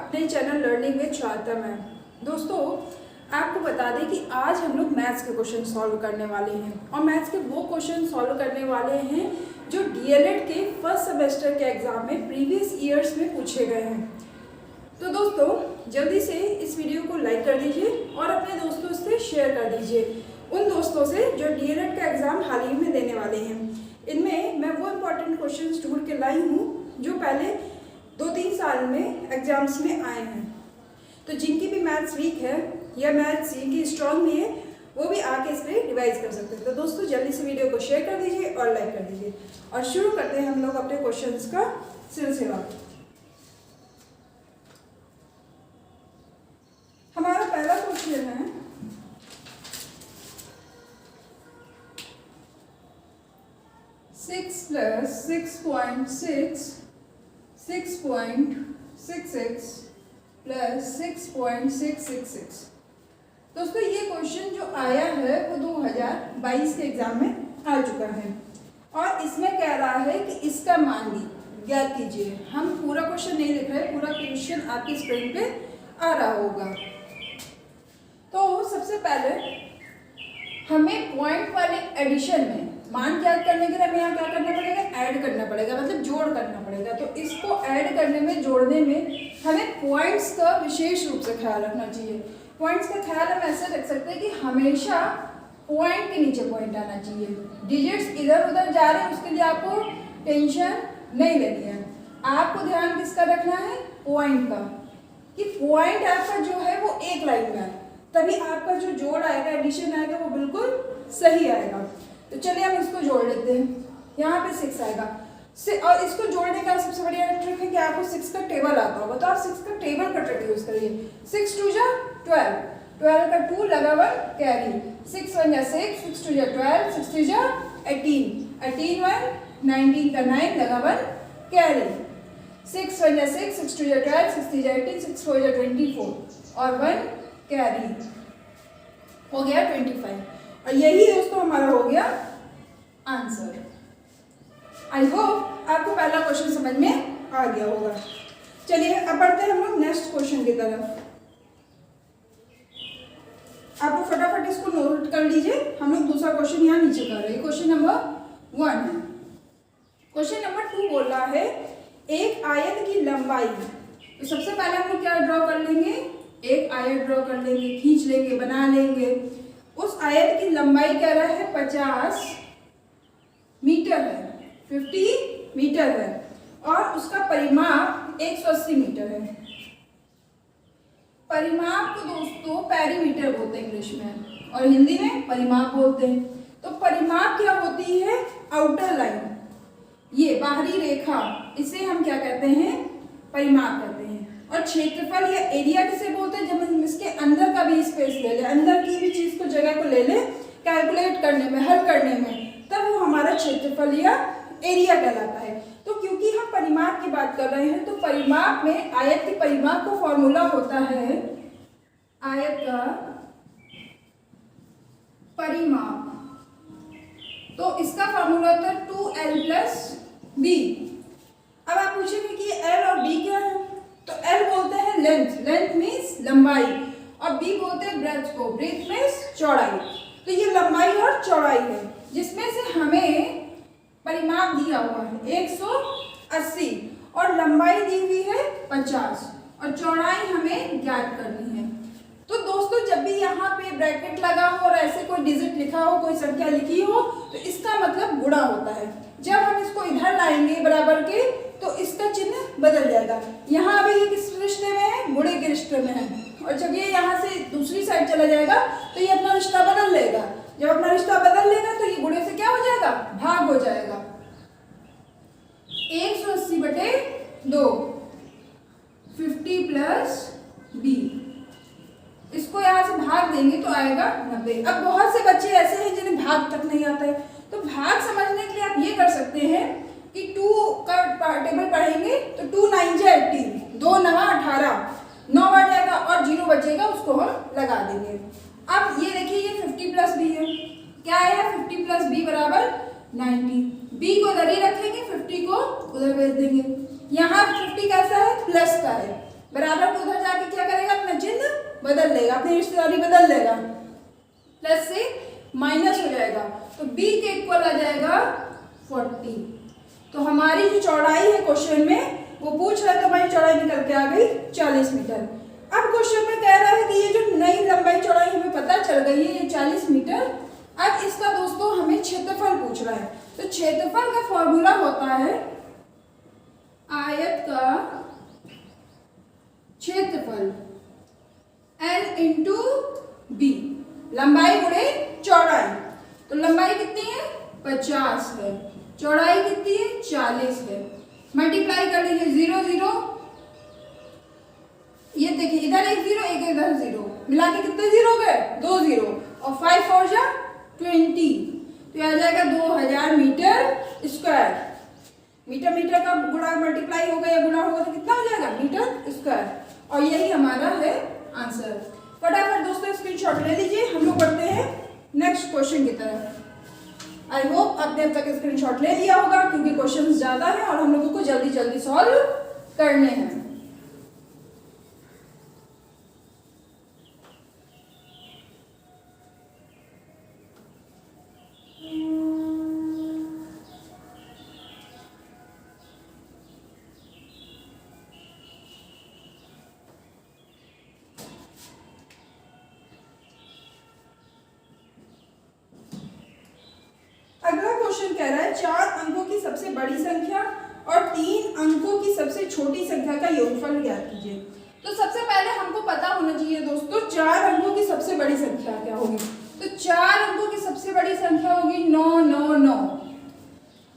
अपने channel learning with Shweta ma'am. दोस्तों, आपको बता दें कि आज हम लोग मैथ्स के क्वेश्चन सॉल्व करने वाले हैं और मैथ्स के वो क्वेश्चन सॉल्व करने वाले हैं जो डीएलएड के फर्स्ट सेमेस्टर के एग्जाम में प्रीवियस ईयर्स में पूछे गए हैं। तो दोस्तों, जल्दी से इस वीडियो को लाइक कर दीजिए और अपने दोस्तों से शेयर कर दीजिए, उन दोस्तों से जो डीएलएड का एग्जाम हाल ही में देने वाले हैं। इनमें मैं वो इम्पोर्टेंट क्वेश्चंस ढूंढ के लाई हूँ जो पहले 2-3 साल में एग्जाम्स में आए हैं। तो जिनकी भी मैथ्स वीक है या मैथ्स जिनकी स्ट्रांग नहीं है, वो भी आके इस पर रिवाइज कर सकते हैं। तो दोस्तों, जल्दी से वीडियो को शेयर कर दीजिए और लाइक कर दीजिए और शुरू करते हैं हम लोग अपने क्वेश्चंस का सिलसिला। हमारा पहला क्वेश्चन है 6 + 6.6 6.66 + 6.666। दोस्तों, ये क्वेश्चन जो आया है वो 2022 के एग्जाम में आ चुका है और इसमें कह रहा है कि इसका मान ज्ञात कीजिए। हम पूरा क्वेश्चन नहीं लिख रहे, पूरा क्वेश्चन आपकी स्क्रीन पे आ रहा होगा। तो सबसे पहले हमें पॉइंट वाले एडिशन में मान ज्ञात करने के लिए हमें यहाँ क्या करना पड़ेगा, ऐड करना पड़ेगा, मतलब जोड़ करना पड़ेगा। तो इसको ऐड करने में, जोड़ने में हमें पॉइंट्स का विशेष रूप से ख्याल रखना चाहिए। पॉइंट्स का ख्याल हम ऐसे रख सकते हैं कि हमेशा पॉइंट के नीचे पॉइंट आना चाहिए। डिजिट्स इधर उधर जा रहे हैं, उसके लिए आपको टेंशन नहीं लेनी है। आपको ध्यान किसका रखना है, पॉइंट का, कि पॉइंट आपका जो है वो एक लाइन में है, तभी आपका जो जोड़ आएगा, एडिशन आएगा, वो बिल्कुल सही आएगा। तो चलिए हम इसको जोड़ लेते हैं। यहाँ पे 6 आएगा और इसको जोड़ने का सबसे बढ़िया ट्रिक है कि आपको 6 का टेबल आता होगा, तो आप 6 का टेबल का ट्रिक यूज करिए। 6 × 2 = 12, 12 का 2 लगा 1 कैरी, 6 × 1 = 6, 6 × 2 = 12, 6 × 3 = 18, 18 1 19 का 9 लगा 1 कैरी, 6 × 1 = 6, 6 × 2 = 12, 6 × 3 = 18, 6 × 4 = 24 और 1 कैरी, हो गया 25। और यही दोस्तों हमारा हो गया आंसर। आई होप आपको पहला क्वेश्चन समझ में आ गया होगा। चलिए अब बढ़ते हैं हम लोग नेक्स्ट क्वेश्चन की तरफ। आप फटाफट इसको नोट कर लीजिए। हम लोग दूसरा क्वेश्चन यहाँ नीचे कर रहे हैं। क्वेश्चन नंबर 1 है। क्वेश्चन नंबर 2 बोल रहा है एक आयत की लंबाई। तो सबसे पहले हम लोग क्या ड्रॉ कर लेंगे, एक आयत ड्रॉ कर लेंगे, खींच लेंगे, बना लेंगे। उस आयत की लंबाई कह रहा है 50 मीटर है, 50 मीटर है और उसका परिमाप 180 मीटर है। परिमाप को दोस्तों पेरीमीटर बोलते हैं इंग्लिश में और हिंदी में परिमाप बोलते हैं। तो परिमाप क्या होती है, आउटर लाइन, ये बाहरी रेखा, इसे हम क्या कहते हैं, परिमाप कहते हैं। और क्षेत्रफल या एरिया किसे बोलते हैं, जब हम इसके अंदर का भी स्पेस ले ले, अंदर की भी चीज को, जगह को ले ले कैलकुलेट करने में, हल करने में, तब वो हमारा क्षेत्रफल या एरिया कहलाता है। तो क्योंकि हम परिमाप की बात कर रहे हैं, तो परिमाप में आयत के परिमाप का फॉर्मूला होता है, आयत का परिमाप, तो इसका फॉर्मूला होता है 2l + b। अब आप पूछेंगे कि l और b क्या है, तो L बोलते हैं लेंथ, लेंथ मीन्स लंबाई, और B बोलते हैं ब्रेथ को, ब्रेथ मीन्स चौड़ाई। तो ये लंबाई और चौड़ाई है जिसमें से हमें परिमाप दिया हुआ है 180 और लंबाई दी हुई है 50 और चौड़ाई हमें ज्ञात करनी है। तो दोस्तों, जब भी यहाँ पे ब्रैकेट लगा हो और ऐसे कोई डिजिट लिखा हो, कोई संख्या लिखी हो, तो इसका मतलब गुणा होता है। जब हम इसको इधर लाएंगे बराबर के, तो इसका चिन्ह बदल जाएगा। यहाँ अभी ये किस रिश्ते में है, गुणे के रिश्ते में है, और जब ये यहाँ से दूसरी साइड चला जाएगा तो ये अपना रिश्ता बदल लेगा। जब अपना रिश्ता बदल लेगा तो ये गुणे से क्या हो जाएगा, भाग हो जाएगा। 180/2, 50 + b, इसको यहाँ से भाग देंगे तो आएगा 90। अब बहुत से बच्चे ऐसे हैं जिन्हें भाग तक नहीं आता है, तो भाग समझने के लिए आप ये कर सकते हैं कि 2 का टेबल पढ़ेंगे तो 2 × 9 = 18, 2 × 9 = 18, 9 बढ़ जाएगा और 0 बचेगा, उसको हम लगा देंगे। अब ये देखिए, ये 50 + b है, क्या है, 50 + b = 90। b को इधर ही रखेंगे, 50 को उधर भेज देंगे। यहाँ 50 कैसा है, प्लस का है, बराबर को उधर जाके क्या करेगा, अपना चिन्ह बदल लेगा, अपनी रिश्तेदारी बदल लेगा, प्लस से माइनस हो जाएगा, तो b के इक्वल आ जाएगा 40। तो हमारी जो चौड़ाई है क्वेश्चन में वो पूछ रहा है, तो हमारी चौड़ाई निकल के आ गई 40 मीटर। अब क्वेश्चन में कह रहा है कि ये जो नई लंबाई चौड़ाई हमें पता चल गई है ये 40 मीटर। अब इसका दोस्तों हमें क्षेत्रफल पूछ रहा है, तो क्षेत्रफल का फॉर्मूला होता है आयत का क्षेत्रफल L इंटू बी, लंबाई गुणे चौड़ाई। तो लंबाई कितनी है 50 है, चौड़ाई कितनी है 40 है, मल्टीप्लाई कर लीजिए 0 0, ये देखिए इधर एक 0 एक इधर 0, मिला के कितने 0 गए 2 0, और 5 4 जा 20, तो आ जाएगा 2000 मीटर स्क्वायर। मीटर मीटर का गुणा मल्टीप्लाई होगा या गुणा होगा तो कितना हो जाएगा मीटर स्क्वायर, और यही हमारा है आंसर। फटाफट दोस्तों स्क्रीनशॉट ले लीजिए, हम लोग बढ़ते हैं नेक्स्ट क्वेश्चन की तरफ। आई होप आपने अब तक स्क्रीनशॉट ले लिया होगा, क्योंकि क्वेश्चंस ज्यादा हैं और हम लोगों को जल्दी जल्दी सॉल्व करने हैं। अगला क्वेश्चन कह रहा है 4 अंकों की सबसे बड़ी संख्या और 3 अंकों की सबसे छोटी संख्या का योगफल ज्ञात कीजिए। तो सबसे पहले हमको पता होना चाहिए दोस्तों 4 अंकों की सबसे बड़ी संख्या क्या होगी। तो 4 अंकों की सबसे बड़ी संख्या होगी 9 9 9,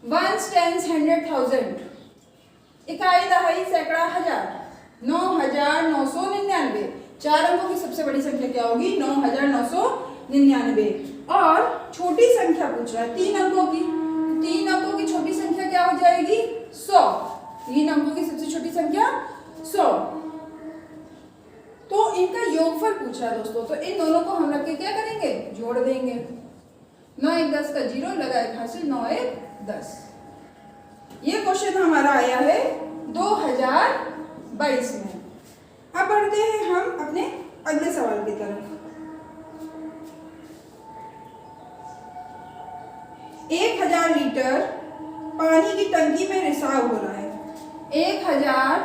वंस टेंस 100,000, इकाई दहाई सैकड़ा हजार, 9,999। 4 अंकों की सबसे बड़ी संख्या क्या होगी 9,999। और छोटी संख्या पूछ रहा है 3 अंकों की, 3 अंकों की छोटी संख्या क्या हो जाएगी 100, 3 अंकों की सबसे छोटी संख्या 100। तो इनका योगफल पूछ रहा है दोस्तों, तो इन दोनों को हम रख के क्या करेंगे जोड़ देंगे, 9 1 10 का 0 लगाए हासिल 9 1 10। ये क्वेश्चन हमारा आया है 2022 में। अब बढ़ते हैं हम अपने अगले सवाल की तरफ। 1000 लीटर पानी की टंकी में रिसाव हो रहा है। 1000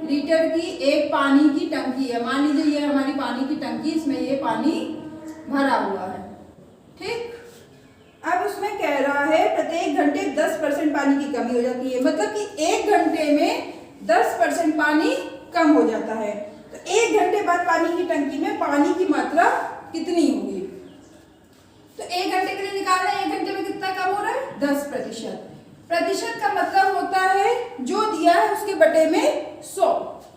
लीटर की एक पानी की टंकी है, मान लीजिए ये हमारी पानी की टंकी, इसमें ये पानी भरा हुआ है, ठीक। अब उसमें कह रहा है प्रत्येक घंटे 10% पानी की कमी हो जाती है, मतलब कि 1 घंटे में 10% पानी कम हो जाता है। तो 1 घंटे बाद पानी की टंकी में पानी की मात्रा कितनी होगी। तो 1 घंटे के लिए निकालना है, 1 घंटे में कितना कम हो रहा है 10%। प्रतिशत का मतलब होता है जो दिया है उसके बटे में 100।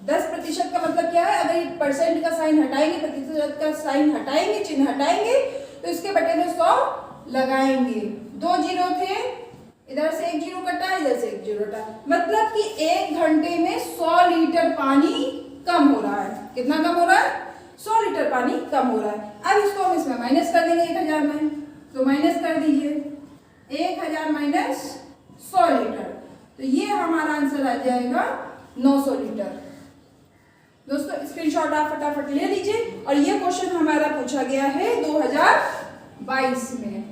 10% का मतलब क्या है, अगर परसेंट का साइन हटाएंगे, प्रतिशत का साइन हटाएंगे, चिन्ह हटाएंगे, तो इसके बटे में 100 लगाएंगे। 2 जीरो थे, इधर से 1 जीरो कटा, इधर से 1 जीरो कटा, मतलब कि 1 घंटे में 100 लीटर पानी कम हो रहा है। कितना कम हो रहा है 100 लीटर पानी कम हो रहा है। अब इसको हम इसमें माइनस कर देंगे 1000 में, तो माइनस कर दीजिए 1000 माइनस 100 लीटर, तो ये हमारा आंसर आ जाएगा 900 लीटर। दोस्तों स्क्रीनशॉट आप फटाफट ले लीजिए, और ये क्वेश्चन हमारा पूछा गया है 2022 में।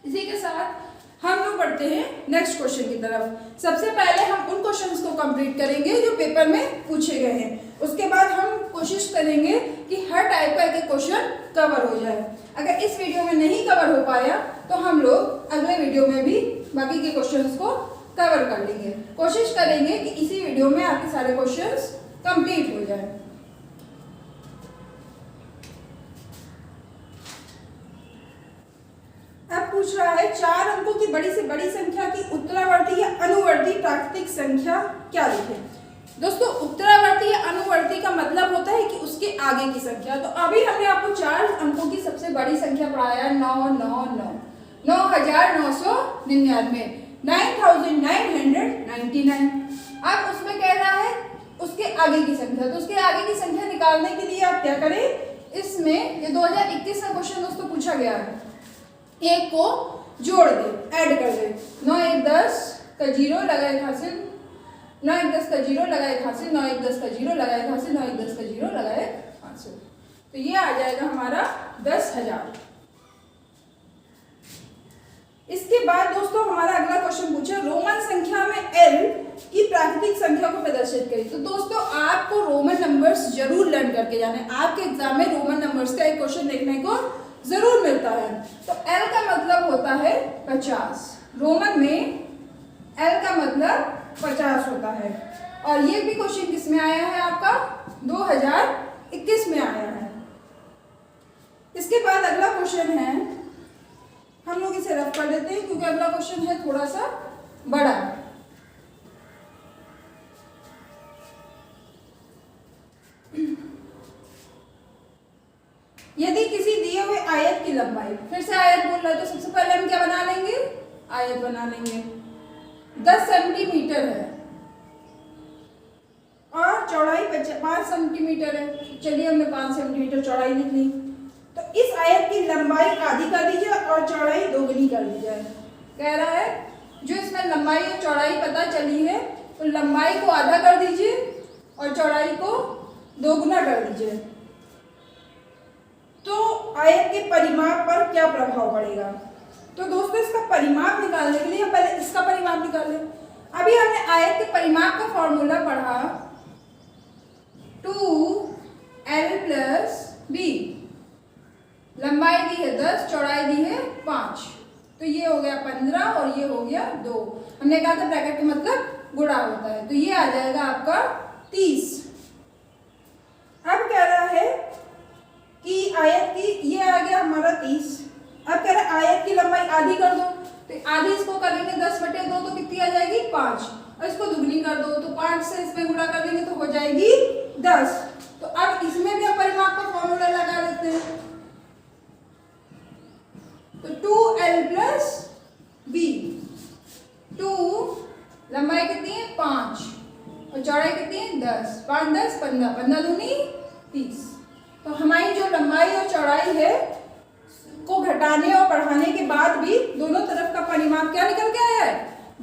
इसी के साथ हम लोग बढ़ते हैं नेक्स्ट क्वेश्चन की तरफ। सबसे पहले हम उन क्वेश्चंस को कंप्लीट करेंगे जो पेपर में पूछे गए हैं, उसके बाद हम कोशिश करेंगे कि हर टाइप का एक क्वेश्चन कवर हो जाए। अगर इस वीडियो में नहीं कवर हो पाया तो हम लोग अगले वीडियो में भी बाकी के क्वेश्चंस को कवर कर लेंगे। कोशिश करेंगे कि इसी वीडियो में आपके सारे क्वेश्चंस कंप्लीट हो जाए। अब पूछ रहा है 4 अंकों की बड़ी से बड़ी संख्या की उत्तरावर्ती या अनुवर्ती प्राकृतिक संख्या क्या लिखें। दोस्तों उत्तरावर्ती या अनुवर्ती का मतलब होता है कि उसके आगे की संख्या। तो अभी हमने आपको 4 अंकों की सबसे बड़ी संख्या पढ़ाया 999, 9999, 9999। अब उसमें कह रहा है उसके आगे की संख्या, तो उसके आगे की संख्या निकालने के लिए आप क्या करें, इसमें ये 2021 का क्वेश्चन दोस्तों पूछा गया है, एक को जोड़ दे, ऐड कर दे, 9 1 10 का 0 लगाए हासिल 9 1 10 का 0 लगाए हासिल, 9 1 10 का 0 लगाए हासिल, 9 1 10 का 0 लगाए हासिल। तो ये आ जाएगा हमारा 10,000। इसके बाद दोस्तों हमारा अगला क्वेश्चन पूछा रोमन संख्या में एल की प्राकृतिक संख्या को प्रदर्शित करें। तो दोस्तों आपको रोमन नंबर्स जरूर लर्न करके जाने, आपके एग्जाम में रोमन नंबर्स का एक क्वेश्चन देखने को जरूर मिलता है। तो एल का मतलब होता है 50, रोमन में एल का मतलब 50 होता है। और ये भी क्वेश्चन किस में आया है आपका 2021 में आया है। इसके बाद अगला क्वेश्चन है, हम लोग इसे रफ कर देते हैं क्योंकि अगला क्वेश्चन है थोड़ा सा बड़ा। यदि किसी दिए हुए आयत की लंबाई, फिर से आयत बोल रहा है तो सबसे पहले हम क्या बना लेंगे, आयत बना लेंगे। 10 सेंटीमीटर है और चौड़ाई 5 सेंटीमीटर है। चलिए हमने 5 सेंटीमीटर चौड़ाई लिख ली। तो इस आयत की लंबाई आधी कर दीजिए और चौड़ाई दोगुनी कर दीजिए। कह रहा है जो इसमें लंबाई और चौड़ाई पता चली है तो लंबाई को आधा कर दीजिए और चौड़ाई को दोगुना कर दीजिए। तो आयत के परिमाप पर क्या प्रभाव पड़ेगा। तो दोस्तों इसका परिमाप निकालने के लिए हम पहले इसका परिमाप निकाल लें। अभी हमने आयत के परिमाप का फॉर्मूला पढ़ा 2l + b। लंबाई दी है 10, चौड़ाई दी है 5, तो ये हो गया 15 और ये हो गया 2। हमने कहा था ब्रैकेट का मतलब गुणा होता है, तो ये आ जाएगा आपका 30। अब कह रहा है कि आयत की, ये आ गया हमारा 30। अब कह रहा है आयत की लंबाई आधी कर दो, तो आधी इसको करेंगे 10/2 तो कितनी आ जाएगी 5, और इसको दुगनी कर दो तो 5 से इसमें गुणा कर देंगे तो हो जाएगी 10। तो अब इसमें भी हम परिमाप का फॉर्मूला लगा लेते हैं। तो 2l + b। 2 लंबाई कितनी है 5 और चौड़ाई कितनी है 10, 5 10 15, 15 दूनी 30। तो हमारी जो लंबाई और चौड़ाई है को घटाने और बढ़ाने के बाद भी दोनों तरफ का परिमाप क्या निकल के आया है,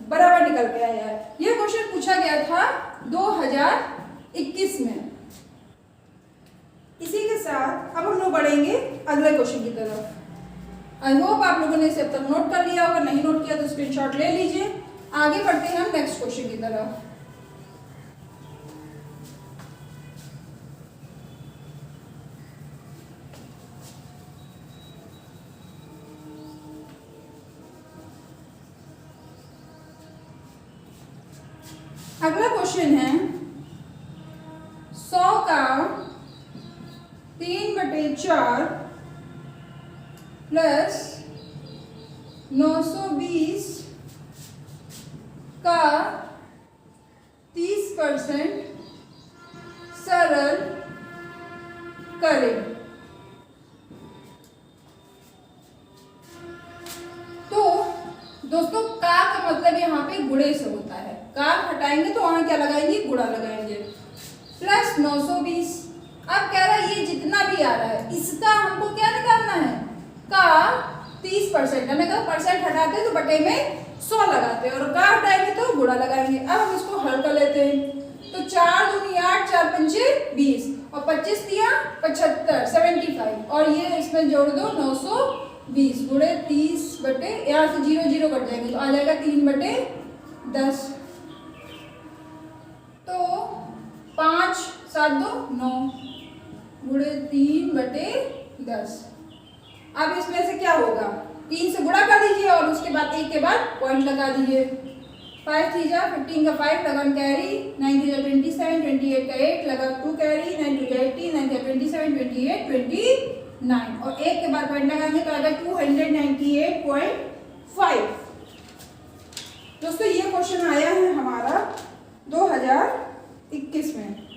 बराबर निकल के आया है। यह क्वेश्चन पूछा गया था 2021 में। इसी के साथ अब हम लोग बढ़ेंगे अगले क्वेश्चन की तरफ। आई होप आप लोगों ने इसे अब तक नोट कर लिया होगा, नहीं नोट किया तो स्क्रीनशॉट ले लीजिए। आगे बढ़ते हैं हम नेक्स्ट क्वेश्चन की तरफ। अगला क्वेश्चन है 100 का 3/4 प्लस 920 का 30% सरल करें। तो दोस्तों का मतलब यहाँ पे गुणे से होता है, का हटाएंगे तो वहां क्या लगाएंगे, गुणा लगाएंगे। प्लस 920। अब कह रहा है ये जितना भी आ रहा है इसका हमको क्या निकालना है, का 30%। हमें कहा परसेंट हटाते हैं तो बटे में 100 लगाते हैं और का हटाएंगे तो गुणा लगाएंगे। अब हम इसको हल कर लेते हैं। तो 4 दूनी 8, 4 पंचे 20 और 25 दिया 75, 75 और ये इसमें जोड़ दो 920 गुणे 30 बटे, यहाँ से 0 0 कट जाएंगे तो आ जाएगा 3/10। तो 5 7 2 9 गुणे 3/10। अब इसमें से क्या होगा, 3 से गुणा कर दीजिए और उसके बाद 1 के बाद पॉइंट लगा दीजिए। 5 3 जा 15 का 5 लगा कैरी, 9 3 जा 27, 28 का 8 लगा 2 कैरी, 9 2 जा 18, 9 3 27, 28 29 और 1 के बाद पॉइंट लगाएंगे तो आएगा 298.5। दोस्तों ये क्वेश्चन आया है हमारा 2021 में।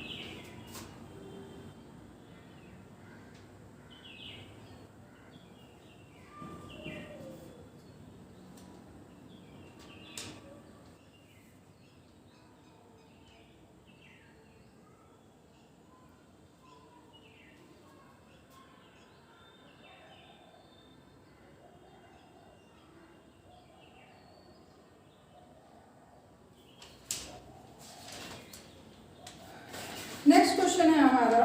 हमारा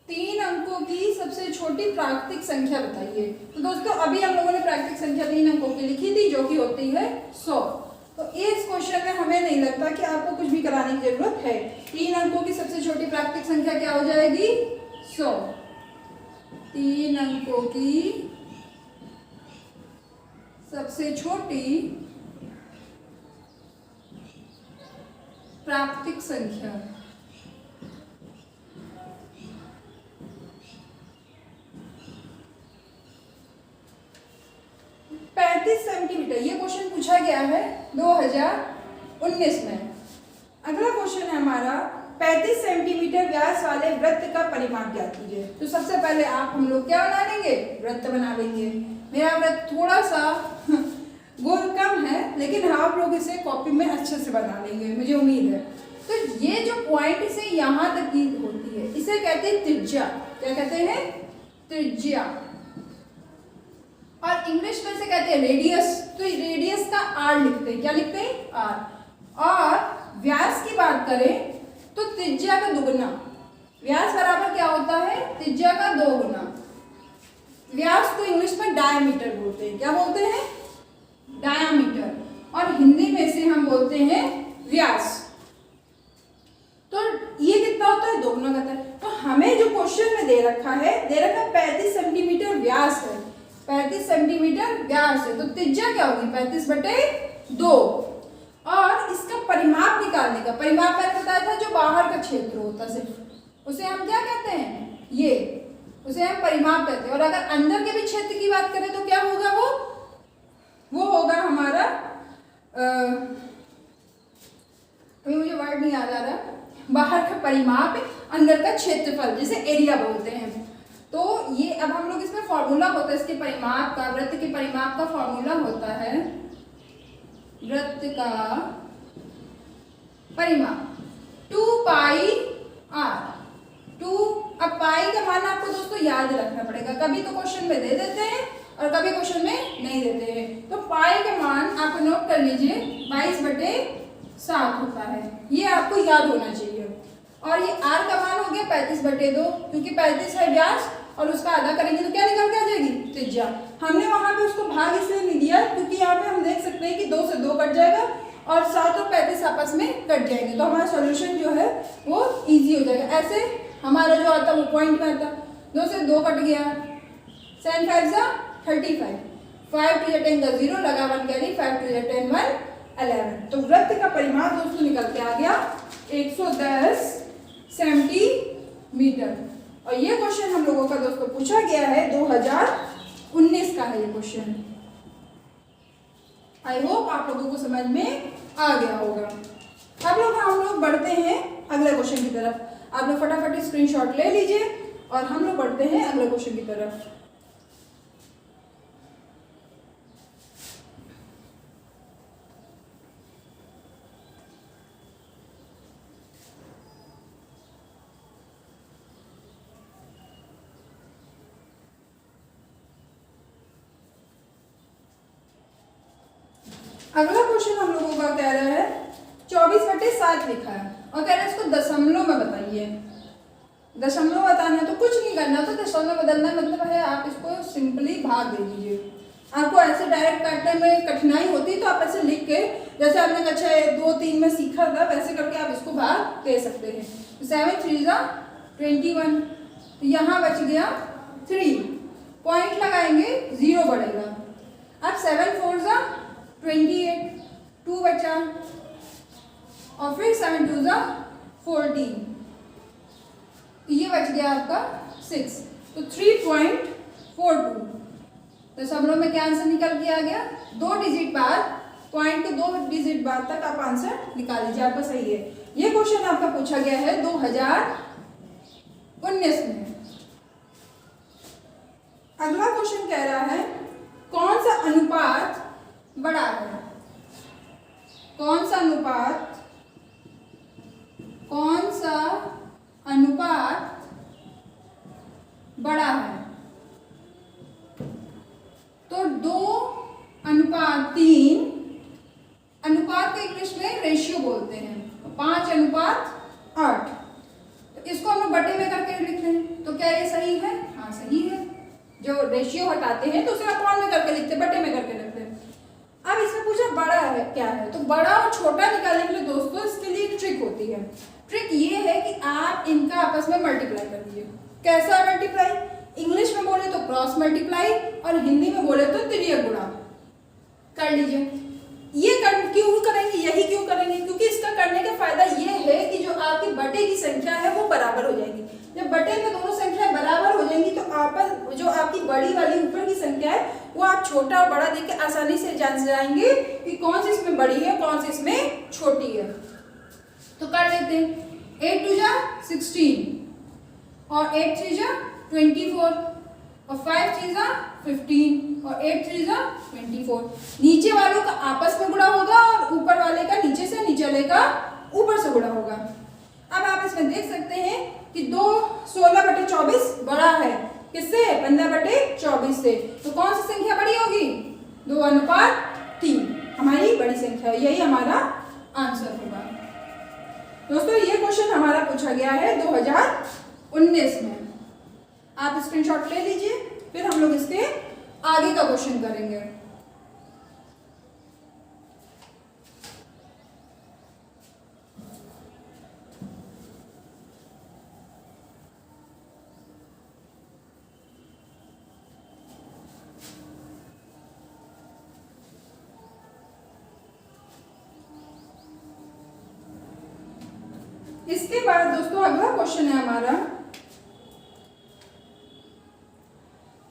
3 अंकों की सबसे छोटी प्राकृतिक संख्या बताइए। तो दोस्तों अभी हम लोगों ने प्राकृतिक संख्या 3 अंकों की लिखी थी जो कि होती है 100। तो इस क्वेश्चन में हमें नहीं लगता कि आपको कुछ भी कराने की जरूरत है। 3 अंकों की सबसे छोटी प्राकृतिक संख्या क्या हो जाएगी? 100। 3 अंकों की सबसे छोटी प्राकृतिक संख्या 35 सेंटीमीटर। ये क्वेश्चन पूछा गया है 2019 में। अगला क्वेश्चन है हमारा 35 सेंटीमीटर व्यास वाले वृत्त का परिमाप ज्ञात कीजिए। तो सबसे पहले हम लोग क्या बना लेंगे? वृत्त बना लेंगे। मेरा वृत्त थोड़ा सा गोल कम है, लेकिन आप लोग इसे कॉपी में अच्छे से बना लेंगे, मुझे उम्मीद है। तो ये जो पॉइंट से यहाँ तक की होती है इसे कहते हैं त्रिज्या। क्या कहते हैं? त्रिज्या। और इंग्लिश में से कहते हैं रेडियस। तो रेडियस का आर लिखते हैं। क्या लिखते हैं? आर। और व्यास की बात करें तो त्रिज्या का दुगुना। व्यास बराबर क्या होता है? त्रिज्या का 2 गुना। व्यास को इंग्लिश में डायमीटर बोलते हैं। क्या बोलते हैं? डायमीटर। और हिंदी में से हम बोलते हैं व्यास। तो ये कितना होता है? 2 गुना होता है। तो हमें जो क्वेश्चन में दे रखा है 35 सेंटीमीटर व्यास है। 35 सेंटीमीटर व्यास है, तो त्रिज्या क्या होगी? 35/2। और इसका परिमाप निकालने का, परिमाप मैंने बताया था जो बाहर का क्षेत्र होता है सिर्फ, उसे हम क्या कहते हैं? ये उसे हम परिमाप कहते हैं। और अगर अंदर के भी क्षेत्र की बात करें तो क्या होगा? वो होगा हमारा अभी मुझे वर्ड नहीं याद आ रहा। बाहर का परिमाप, अंदर का क्षेत्रफल, जिसे एरिया बोलते हैं। तो ये अब हम लोग इसमें फॉर्मूला होता है इसके परिमाप का, वृत्त के परिमाप का फॉर्मूला होता है वृत्त का परिमाप 2 पाई r। 2। अब पाई का मान आपको दोस्तों याद रखना पड़ेगा, कभी तो क्वेश्चन में दे देते हैं और कभी क्वेश्चन में नहीं देते हैं। तो पाई का मान आप नोट कर लीजिए 22/7 होता है। ये आपको याद होना चाहिए। और ये r का मान हो गया 35/2, क्योंकि 35 है व्यास और उसका आधा करेंगे तो क्या निकल के आ जाएगी? त्रिज्या। हमने वहां पे उसको भाग इसलिए नहीं दिया क्योंकि यहाँ पे हम देख सकते हैं कि 2 से 2 कट जाएगा और 7 और 35 आपस में कट जाएंगे, तो हमारा सॉल्यूशन जो है वो इजी हो जाएगा। ऐसे हमारा जो आता वो पॉइंट में आता, 2 से 2 कट गया, 7 5 जा 35, 5 2 10 का 0 लगा 1 कैरी, 5 2 10 1 11। तो वृत्त का परिमाप दोस्तों निकल के आ गया 110 सेंटीमीटर। और ये क्वेश्चन हम लोगों का दोस्तों पूछा गया है 2019 का है ये क्वेश्चन। आई होप आप लोगों को समझ में आ गया होगा। अब हम लोग बढ़ते हैं अगले क्वेश्चन की तरफ। आप लोग फटाफट स्क्रीनशॉट ले लीजिए और हम लोग बढ़ते हैं अगले क्वेश्चन की तरफ। अगला क्वेश्चन हम लोगों का कह रहा है 24/7 लिखा है और कह रहा है इसको दशमलव में बताइए। दशमलव बताना है तो कुछ नहीं करना, तो दशमलव बदलना मतलब है आप इसको सिंपली भाग दे दीजिए। आपको ऐसे डायरेक्ट काटने में कठिनाई होती तो आप ऐसे लिख के, जैसे आपने कक्षा 2 3 में सीखा था वैसे करके आप इसको भाग दे सकते हैं। 7 3 21, तो यहाँ बच गया 3, पॉइंट लगाएंगे 0 बढ़ेगा। अब 7 4 28, 2 बचा और फिर 7 2 14, ये बच गया आपका 6, तो 3.42। दशमलव में क्या आंसर निकल के आ गया? 2 डिजिट बाद, पॉइंट के 2 डिजिट बाद तक आप आंसर निकाल लीजिए, आपका सही है। ये क्वेश्चन आपका पूछा गया है 2019 में। अगला क्वेश्चन कह रहा है कौन सा अनुपात बड़ा है? कौन सा अनुपात बड़ा है? तो 2:3 अनुपात को इंग्लिश में रेशियो बोलते हैं, 5:8। तो इसको हम लोग बटे में करके लिख रहे हैं, तो क्या ये सही है? हाँ सही है। जो रेशियो हटाते हैं तो उसे अपॉन में करके लिखते हैं, बटे में करके लिखते हैं। अब इसमें पूछा बड़ा है क्या है, तो बड़ा और छोटा निकालने के लिए दोस्तों इसके लिए एक ट्रिक होती है। ट्रिक ये है कि आप इनका आपस में मल्टीप्लाई कर दीजिए। कैसा मल्टीप्लाई? इंग्लिश में बोले तो क्रॉस मल्टीप्लाई और हिंदी में बोले तो तिर्यक गुणा कर लीजिए। क्यों करेंगे? यही क्यों करेंगे? क्योंकि इसका करने का फायदा ये है कि जो आपकी बटे की संख्या है वो बराबर हो जाएगी। जब बटे में दोनों संख्याएं बराबर हो जाएंगी तो आपस जो आपकी बड़ी वाली ऊपर की संख्या है वो आप छोटा और बड़ा देख के आसानी से जान जाएंगे कि कौन सी इसमें बड़ी है कौन सी इसमें छोटी है। तो कर लेते हैं। 8 2 जा 16 और 8 3 जा 24 और 5 3 जा 15 और 8 3 जा 24। नीचे वालों का आपस में गुणा होगा और ऊपर वाले का नीचे से, नीचे वाले का ऊपर से गुणा होगा। अब आप इसमें देख सकते हैं कि 16/24 बड़ा है किससे? 15/24 से। तो कौन सी संख्या बड़ी होगी? 2:3 हमारी बड़ी संख्या है। यही हमारा आंसर होगा। दोस्तों ये क्वेश्चन हमारा पूछा गया है 2019 में। आप स्क्रीनशॉट ले लीजिए, फिर हम लोग इसके आगे का क्वेश्चन करेंगे। इसके बाद दोस्तों अगला क्वेश्चन है हमारा,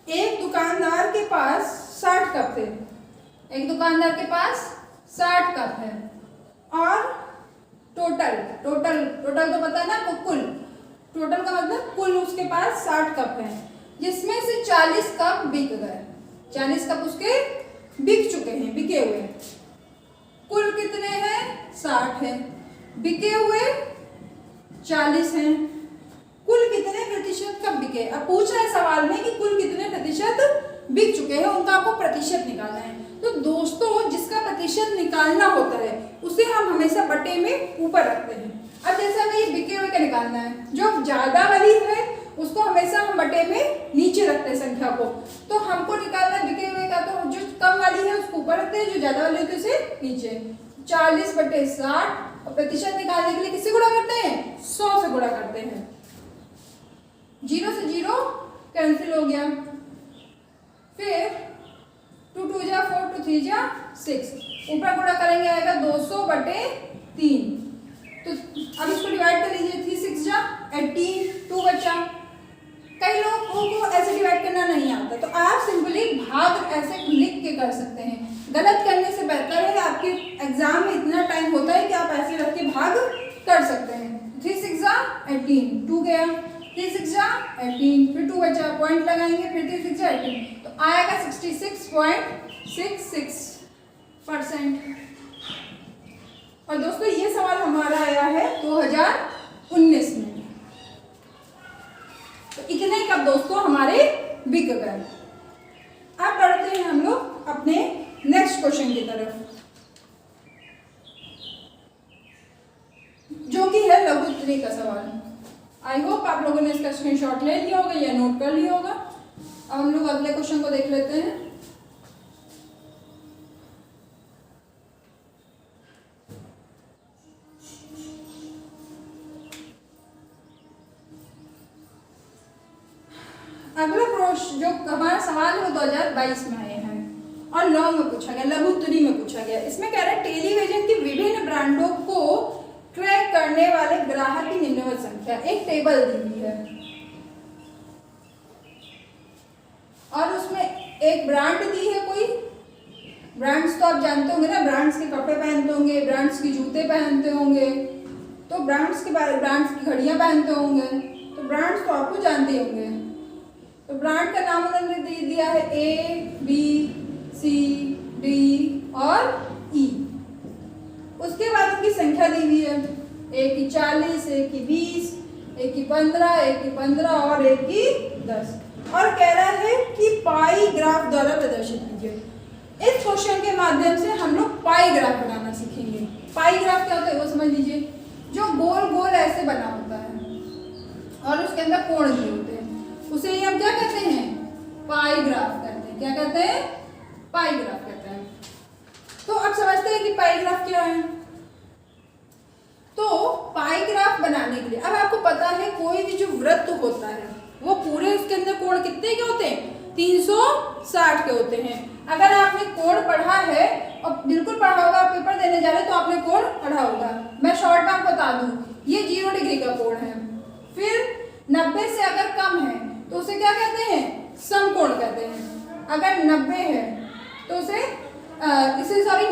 एक दुकानदार के पास 60 कप थे। एक दुकानदार के पास 60 कप है और टोटल तो पता है ना आपको, कुल टोटल का मतलब कुल उसके पास 60 कप है, जिसमें से 40 कप बिक गए। 40 कप उसके बिक चुके हैं, बिके हुए हैं। कुल कितने हैं? 60 है, बिके हुए 40 हैं। कुल कितने प्रतिशत कब बिके? अब पूछ रहा है सवाल में कि कुल कितने प्रतिशत बिक चुके हैं, उनका आपको प्रतिशत निकालना है। तो दोस्तों जिसका प्रतिशत निकालना होता है उसे हम हमेशा बटे में ऊपर रखते हैं। अब जैसे हमें ये बिके हुए का निकालना है, जो ज्यादा वाली है उसको हमेशा हम बटे में नीचे रखते हैं संख्या को। तो हमको निकालना है बिके हुए का, तो जो कम वाली है उसको ऊपर रखते हैं, जो ज्यादा वाली होती है उसे नीचे। 40/60 और प्रतिशत निकालने के लिए किससे गुणा करते हैं? 100 से गुणा करते हैं। 0 से 0 कैंसिल हो गया। फिर 2 2 जा 4 2 3 जा 6, ऊपर गुणा करेंगे आएगा 200/3। तो अब इसको डिवाइड कर लीजिए। 3 6 जा 18, 2 बचा। कई लोगों को ऐसे डिवाइड करना नहीं आता, तो आप सिंपली भाग ऐसे लिख के कर सकते हैं। गलत करने से बेहतर है, आपके एग्जाम में इतना टाइम होता है कि आप ऐसे रख के भाग कर सकते हैं। 3 6 जा 18, 2 गया, 3 6 जा 18, फिर 2 बचा, पॉइंट लगाएंगे, फिर 3 6 जा 18, तो आएगा 66.66%। और दोस्तों ये सवाल हमारा आया है 2019 में। तो इतने कप दोस्तों हमारे बिक गए। अब बढ़ते हैं हम लोग अपने नेक्स्ट क्वेश्चन की तरफ, जो कि है लघुत्तरी का सवाल। आई होप आप लोगों ने इसका स्क्रीनशॉट ले लिया होगा या नोट कर लिया होगा। अब हम लोग अगले क्वेश्चन को देख लेते हैं। अगला प्रश्न जो हमारा सवाल है वो 2022 में आए हैं और लॉ में पूछा गया, लघुत्तरी में पूछा गया। इसमें कह रहा है टेलीविजन की विभिन्न ब्रांडों को ट्रैक करने वाले ग्राहक की निम्नलिखित संख्या। एक टेबल दी हुई है और उसमें एक ब्रांड दी है। कोई ब्रांड्स तो आप जानते होंगे ना, ब्रांड्स के कपड़े पहनते होंगे, ब्रांड्स के जूते पहनते होंगे, तो ब्रांड्स की घड़ियां पहनते होंगे, तो ब्रांड्स तो आपको जानते होंगे। तो ब्रांड का नाम उन्होंने दे दिया है A B C D और ई। उसके बाद उनकी संख्या दी हुई है, एक की 40, एक की 20, एक की 15, एक की 15 और एक की 10। और कह रहा है कि पाई ग्राफ द्वारा प्रदर्शित कीजिए। इस क्वेश्चन के माध्यम से हम लोग पाई ग्राफ बनाना सीखेंगे। पाई ग्राफ क्या होता है वो समझ लीजिए, जो गोल गोल ऐसे बना होता है और उसके अंदर कोण भी होते हैं, उसे ही हम क्या कहते हैं, पाई ग्राफ कहते हैं। क्या कहते हैं, पाई ग्राफ कहते हैं। तो अब समझते हैं कि पाई ग्राफ क्या है। तो पाई ग्राफ बनाने के लिए अब आपको पता है कोई भी जो वृत्त होता है वो पूरे उसके अंदर कोण कितने के होते हैं, 360 के होते हैं। अगर आपने कोण पढ़ा है और बिल्कुल पढ़ा होगा, आप पेपर देने जा रहे हैं तो आपने कोण पढ़ा होगा। मैं शॉर्ट में बता दूं, ये 0 डिग्री का कोण है। फिर 90 से अगर कम है तो उसे क्या कहते हैं, समकोण कहते हैं। अगर 90 है तो इसे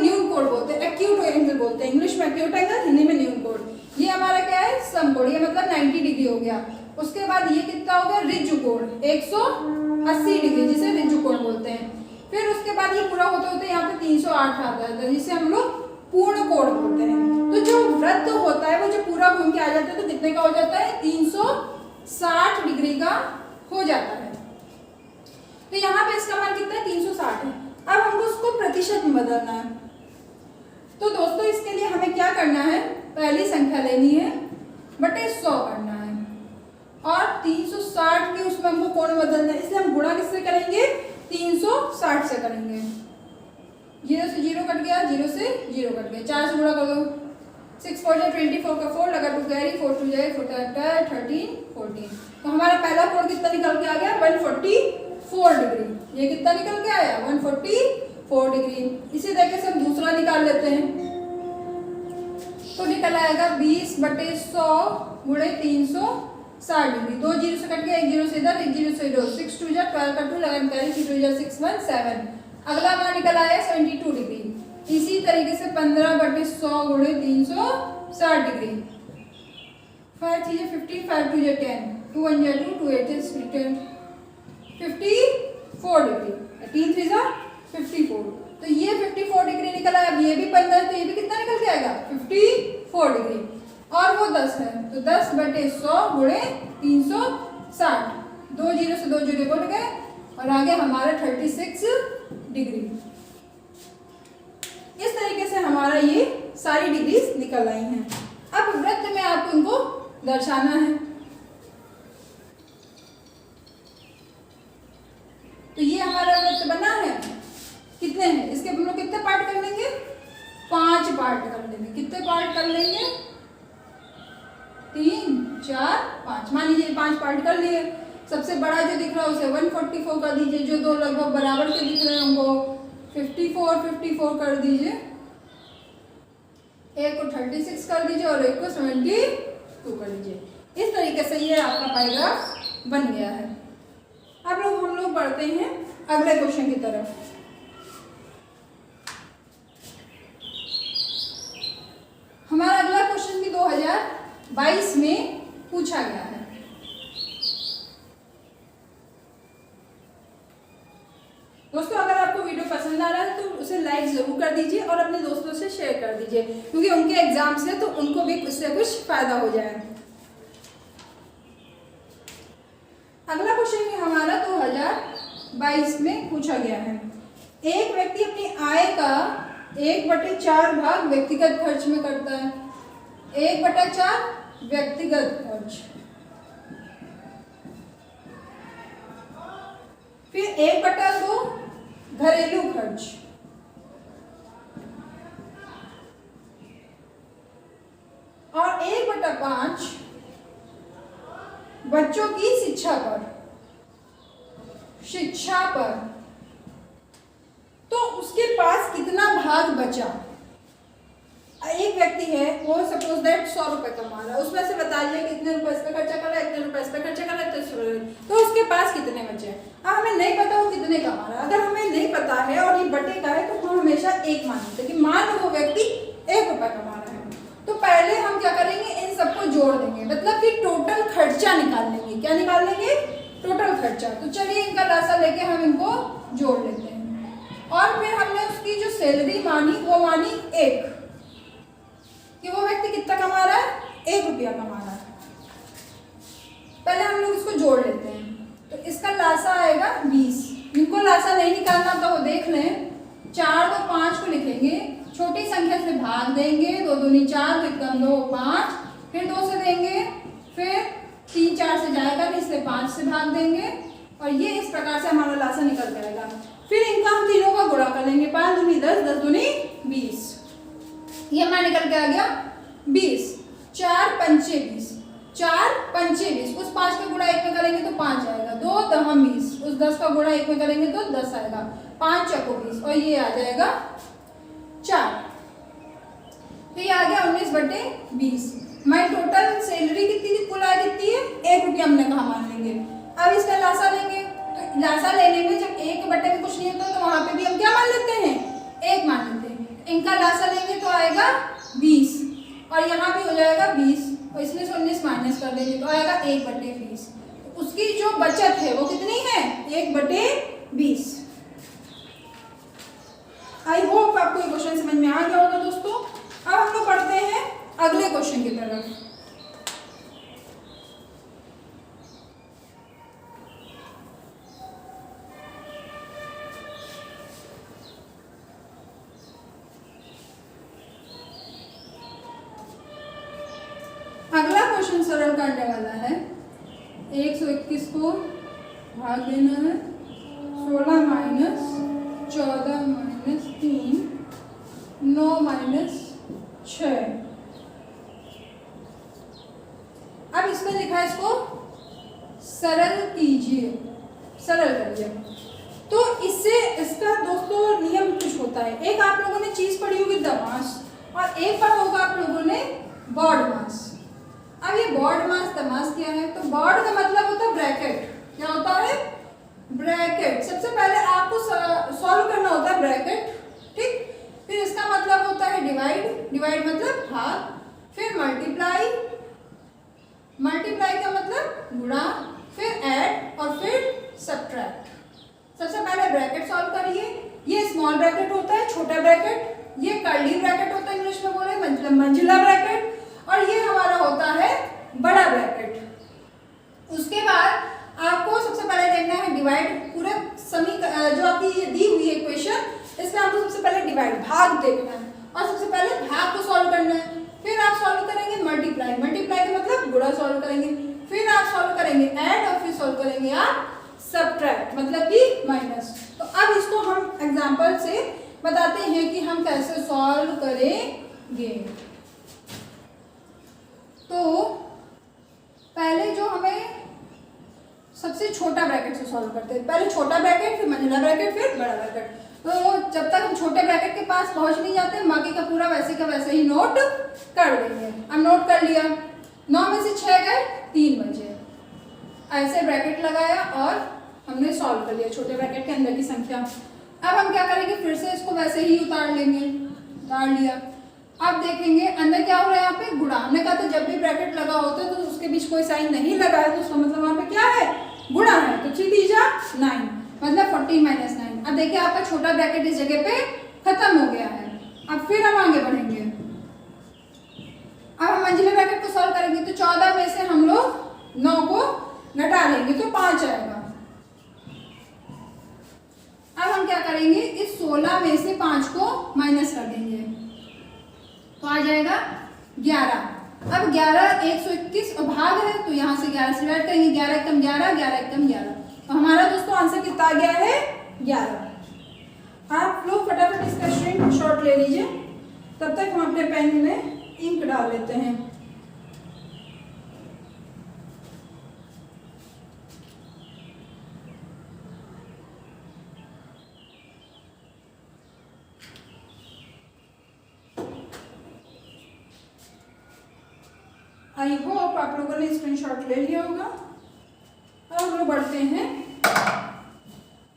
न्यून कोण बोलते हैं, एक्यूट एंगल बोलते हैं। इंग्लिश में एक्यूट एंगल, हिंदी में न्यून कोण। ये हमारा क्या है, समकोण। ये मतलब 90 डिग्री हो गया। उसके बाद ये कितना हो गया, ऋजु कोण 180 डिग्री, जिसे ऋजु कोण बोलते हैं। फिर उसके बाद ये पूरा होते होते यहाँ पे 308 आता है, जिसे हम लोग पूर्ण कोण बोलते हैं। तो जो वृत्त होता है वो जो पूरा घूम के आ जाता है तो कितने का हो जाता है, 360 डिग्री का हो जाता है। तो यहाँ पे इसका मान कितना है, 360 है। अब हमको उसको प्रतिशत में बदलना है। तो दोस्तों इसके लिए हमें क्या करना है, पहली संख्या लेनी है बटे 100 करना है और 360 के उसमें हमको कोण बदलना है। इसलिए हम गुणा किससे करेंगे, 360 से करेंगे। 0 से 0 कट गया, 0 से 0 कट गया, 4 से गुणा कर दो। 6 4 जा 24 का 4 लगा 2 कैरी 4 2 जाए 4 13 14। तो हमारा पहला कोण कितना निकल के आ गया, 144 डिग्री। ये कितना निकल के आया, 144 डिग्री। इसी तरीके से हम दूसरा निकाल लेते हैं तो निकल आएगा 20 बटे 100 गुणे 360 डिग्री। 2 0 से कट गया, 1 0 से इधर, 1 0 से इधर। 6 2 जा 12 का 2 11 कैरी 3 2 जा 6 1 7। अगला हमारा निकल आया 72 डिग्री। इसी तरीके से 15 बटे 100 गुणे 360 डिग्री। 5 3 15 5 2 10 2 1 जा 2 2 8 is 10 54 डिग्री। 3 3 जा 54। तो ये 54 डिग्री निकल आया। अब ये भी 15, तो ये भी कितना निकल के आएगा, 54 डिग्री। और वो 10 है तो 10 बटे 100 गुणे 360। 2 0 से 2 0 कट गए और आगे हमारा 36 डिग्री। इस तरीके से हमारा ये सारी डिग्रीज निकल आई हैं। अब वृत्त में आपको इनको दर्शाना है। तो ये हमारा वृत्त बना है। कितने हैं, इसके हम लोग कितने पार्ट कर लेंगे, 5 पार्ट कर लेंगे। कितने पार्ट कर लेंगे, 3 4 5। मान लीजिए 5 पार्ट कर लिए। सबसे बड़ा जो दिख रहा है उसे 144 कर दीजिए, जो दो लगभग बराबर के दिख रहे हैं उनको 54 कर दीजिए, एक को 36 कर दीजिए और एक को 72 कर दीजिए। इस तरीके से ये आपका पैराग्राफ बन गया है। अब हम लोग बढ़ते हैं अगले क्वेश्चन की तरफ। हमारा अगला क्वेश्चन भी 2022 में पूछा गया है। दोस्तों अगर आपको वीडियो पसंद आ रहा है तो उसे लाइक जरूर कर दीजिए और अपने दोस्तों से शेयर कर दीजिए, क्योंकि उनके एग्जाम्स है तो उनको भी कुछ से कुछ फायदा हो जाए। अगला क्वेश्चन भी हमारा 2022 में पूछा गया है। एक व्यक्ति अपनी आय का 1/4 भाग व्यक्तिगत खर्च में करता है। 1/4 व्यक्तिगत खर्च, फिर 1/2 घरेलू खर्च, और 1/5 बच्चों की शिक्षा पर। तो उसके पास कितना भाग बचा। एक व्यक्ति है, वो सपोज दैट 100 रुपए कमा रहा है, उसमें से बता दिया कि इतने रुपए इस पे खर्चा कर रहा है, इतने रुपए इस पे खर्चा कर रहा है, तो उसके पास कितने बचे। अब हमें नहीं पता वो कितने कमा रहा है। अगर हमें नहीं पता है और ये बटे का है तो हम हमेशा एक मान लेते हैं कि मान लो वो व्यक्ति 1 रुपया कमा रहा है। तो पहले हम क्या करेंगे, इन सबको जोड़ देंगे, मतलब कि टोटल खर्चा निकाल लेंगे। क्या निकाल लेंगे, टोटल खर्चा। तो चलिए इनका लासा लेके हम इनको जोड़ लेते हैं। और फिर हमने उसकी जो सैलरी मानी वो मानी 1, कि वो व्यक्ति कितना कमा रहा है, 1 रुपया कमा रहा है। पहले हम लोग इसको जोड़ लेते हैं, तो इसका लासा आएगा 20। जिनको लासा नहीं निकालना तो वो देख लें, 4 2 5 को लिखेंगे, छोटी संख्या से भाग देंगे, 2 दूनी 4, 2 एकम 2 5, फिर 2 से देंगे, फिर 3 4 से जाएगा नहीं, इसलिए 5 से भाग देंगे, और ये इस प्रकार से हमारा लासा निकल जाएगा। फिर इनका हम तीनों का गुणा कर लेंगे, 5 दूनी 10, 10 दूनी 20, ये हमारा निकल के आ गया 20। 4 पंचे 20, 4 पंचे 20, उस 5 का गुणा 1 में करेंगे तो 5 आएगा, 2 दहम 20, उस 10 का गुणा 1 में करेंगे तो 10 आएगा, 5 चौको 20, और ये आ जाएगा 4। तो ये आ गया 19/20। हमारी टोटल सैलरी कितनी थी, कुल आय कितनी है, 1 रुपया हमने कहा मान लेंगे। अब इसका लासा लेंगे, तो लासा लेने में जब 1 बटे में कुछ नहीं होता तो वहां पे भी हम क्या मान लेते हैं, 1 मान लेते हैं। इनका लासा लेंगे तो आएगा 20, और यहाँ भी हो जाएगा 20, और इसमें से 19 माइनस कर देंगे तो आएगा 1/20। तो उसकी जो बचत है वो कितनी है, 1/20। आई होप आपको ये क्वेश्चन समझ में आ गया होगा दोस्तों। अब हम लोग पढ़ते हैं अगले क्वेश्चन की तरफ। अगला क्वेश्चन सरल करने वाला है। 121 को भाग देना है 16 माइनस 14 माइनस 3, 9 माइनस 6। अब इसमें लिखा है इसको सरल कीजिए, सरल करिए। तो इससे इसका दोस्तों नियम कुछ होता है। एक आप लोगों ने चीज पढ़ी होगी दमास, और एक पढ़ा होगा आप लोगों ने बॉड मास। अब ये बॉड मास दमास क्या है, तो बॉड का मतलब होता है ब्रैकेट। क्या होता है, ब्रैकेट। सबसे पहले आपको सॉल्व करना होता है ब्रैकेट, ठीक। फिर इसका मतलब होता है डिवाइड, डिवाइड मतलब भाग, फिर मल्टीप्लाई, मल्टीप्लाई का मतलब गुणा, फिर ऐड, और फिर सब्ट्रैक्ट। सबसे पहले ब्रैकेट सॉल्व करिए। ये स्मॉल ब्रैकेट होता है, छोटा ब्रैकेट, ये कर्ली ब्रैकेट होता है, इंग्लिश में बोले मतलब मंजिला ब्रैकेट, और ये हमारा होता है बड़ा ब्रैकेट। उसके बाद आपको सबसे पहले देखना है डिवाइड, पूरे जो आपकी ये दी हुई है इक्वेशन, इसमें आपको सबसे पहले डिवाइड भाग देखना है, और सबसे पहले भाग को सॉल्व करना है। फिर आप सॉल्व करेंगे मल्टीप्लाई, मल्टीप्लाई का मतलब गुणा सॉल्व करेंगे, फिर आप सॉल्व करेंगे ऐड, और फिर सॉल्व करेंगे आप सब्ट्रैक्ट मतलब कि माइनस। तो अब इसको हम एग्जांपल से बताते हैं कि हम कैसे सॉल्व करेंगे। तो पहले जो हमें सबसे छोटा ब्रैकेट से सॉल्व करते हैं, पहले छोटा ब्रैकेट, फिर मंजिला ब्रैकेट, फिर बड़ा ब्रैकेट। तो जब तक हम छोटे ब्रैकेट के पास पहुंच नहीं जाते, बाकी का पूरा वैसे का वैसे ही नोट कर देंगे। हम नोट कर लिया, 9 में से 6 गए, 3 बचे, ऐसे ब्रैकेट लगाया और हमने सॉल्व कर लिया छोटे ब्रैकेट के अंदर की संख्या। अब हम क्या करेंगे, फिर से इसको वैसे ही उतार लेंगे, उतार लिया। अब देखेंगे अंदर क्या हो रहा है, यहाँ पे गुणा। हमने कहा था जब भी ब्रैकेट लगा होता है तो उसके बीच कोई साइन नहीं लगा है तो उसका मतलब वहाँ पे क्या है, गुणा है। तो 3 3 9 मतलब 14 माइनस 9। अब देखिए आपका छोटा ब्रैकेट इस जगह पे खत्म हो गया है। अब फिर हम आगे बढ़ेंगे। अब हम मंजिला ब्रैकेट को सॉल्व करेंगे तो 14 में से हम लोग 9 को घटा लेंगे तो 5 आएगा। अब हम क्या करेंगे, इस 16 में से 5 को माइनस कर देंगे तो आ जाएगा 11। अब 11 121 और भाग है तो यहाँ से 11 से डिवाइड करेंगे, 11 एकम 11, 11 एकम 11। तो हमारा दोस्तों आंसर कितना आ गया है, 11। आप लोग फटाफट इसका स्क्रीनशॉट ले लीजिए, तब तक हम अपने पेन में इंक डाल लेते हैं। आई होप आप लोगों ने स्क्रीनशॉट ले लिया होगा। अब हम लोग बढ़ते हैं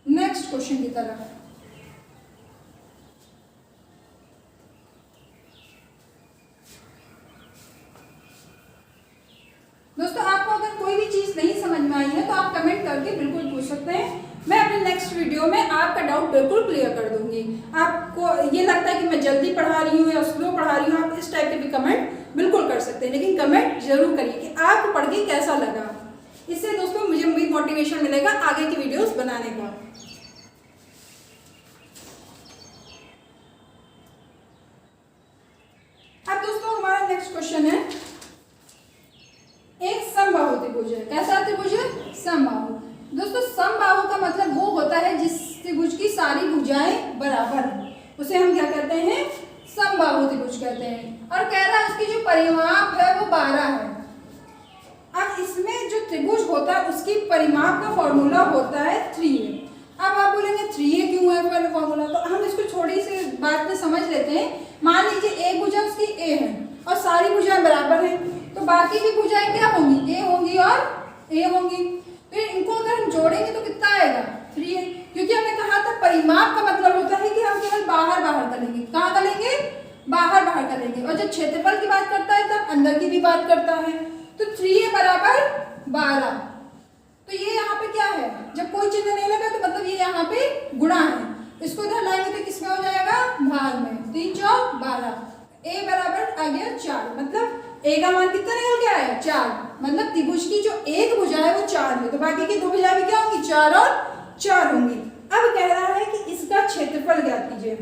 नेक्स्ट क्वेश्चन की तरफ। दोस्तों आपको अगर कोई भी चीज नहीं समझ में आई है तो आप कमेंट करके बिल्कुल पूछ सकते हैं। मैं अपने नेक्स्ट वीडियो में आपका डाउट बिल्कुल क्लियर कर दूंगी। आपको ये लगता है कि मैं जल्दी पढ़ा रही हूँ या स्लो पढ़ा रही हूँ, आप इस टाइप के भी कमेंट बिल्कुल कर सकते हैं, लेकिन कमेंट जरूर करिए कि आपको पढ़ के कैसा लगा। इससे दोस्तों मुझे भी मोटिवेशन मिलेगा आगे की वीडियोस बनाने का। अब दोस्तों हमारा नेक्स्ट क्वेश्चन है, एक समबाहु त्रिभुज है। कैसा त्रिभुज है? समबाहु। दोस्तों समबाहु का मतलब वो होता है जिस त्रिभुज की सारी भुजाएं बराबर हो, उसे हम क्या कहते हैं? समबाहु त्रिभुज कहते हैं। और कह रहा है उसकी जो परिमाप है वो 12 है। अब इसमें जो त्रिभुज होता है उसकी परिमाप का फॉर्मूला होता है 3a। अब आप बोलेंगे 3a क्यों है फॉर्मूला? तो हम इसको थोड़ी सी बात में समझ लेते हैं। मान लीजिए एक भुजा उसकी a है और सारी भुजाएं बराबर हैं, तो बाकी भी भुजाएं क्या होंगी? a होंगी और a होंगी। फिर इनको अगर हम जोड़ेंगे तो कितना आएगा? 3a, क्योंकि हमने कहा था परिमाप का मतलब होता है कि हम केवल बाहर बाहर करेंगे। कहाँ करेंगे? बाहर बाहर करेंगे। और जब क्षेत्रफल की बात करता है तब अंदर की भी बात करता है। तो 3a बराबर 12। तो ये यहाँ पे क्या है? जब कोई चिन्ह नहीं लगा तो मतलब ये यहाँ पे गुणा है। इसको इधर लाएंगे तो किसमें हो जाएगा? भाग में। 3 चौक 12, a बराबर आ गया 4। मतलब a का मान कितना निकल के आया? 4। मतलब त्रिभुज की जो एक भुजा है वो 4 है, तो बाकी की दो भुजाएं भी क्या होंगी? 4 और 4 होंगी। अब कह रहा है कि इसका क्षेत्रफल ज्ञात कीजिए।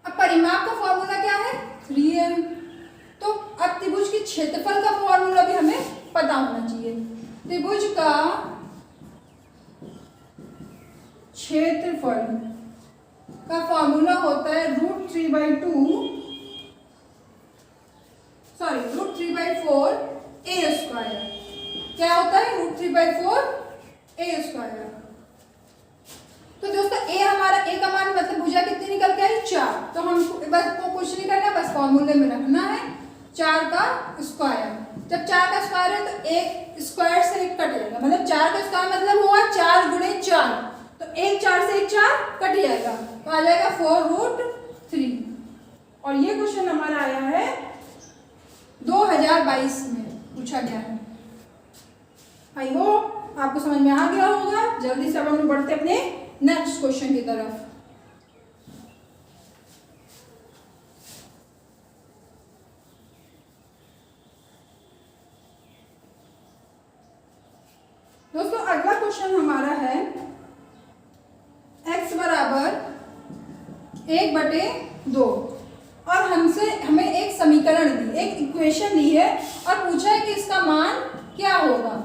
अब परिमाप का फॉर्मूला क्या है? 3a। तो अब त्रिभुज के क्षेत्रफल का फॉर्मूला भी हमें पता होना चाहिए। त्रिभुज का क्षेत्रफल का फॉर्मूला होता है √3/4 a²। क्या होता है? √3/4 a²। तो दोस्तों a हमारा a का मान मतलब भुजा कितनी निकल के आई? 4। तो हम बस को कुछ नहीं करना, बस फॉर्मूले में रखना है 4 का स्क्वायर। जब 4 का स्क्वायर है तो एक स्क्वायर से एक कट जाएगा, मतलब 4 का स्क्वायर मतलब हुआ 4 गुणे 4, तो एक 4 से एक 4 कट जाएगा, तो आ जाएगा 4√3। और ये क्वेश्चन हमारा आया है 2022 में पूछा गया है। आई होप आपको समझ में आ गया होगा। जल्दी से अब हम लोग बढ़ते अपने नेक्स्ट क्वेश्चन की तरफ। दोस्तों अगला क्वेश्चन हमारा है x बराबर 1/2 और हमें एक समीकरण दी, एक इक्वेशन दी है और पूछा है कि इसका मान क्या होगा।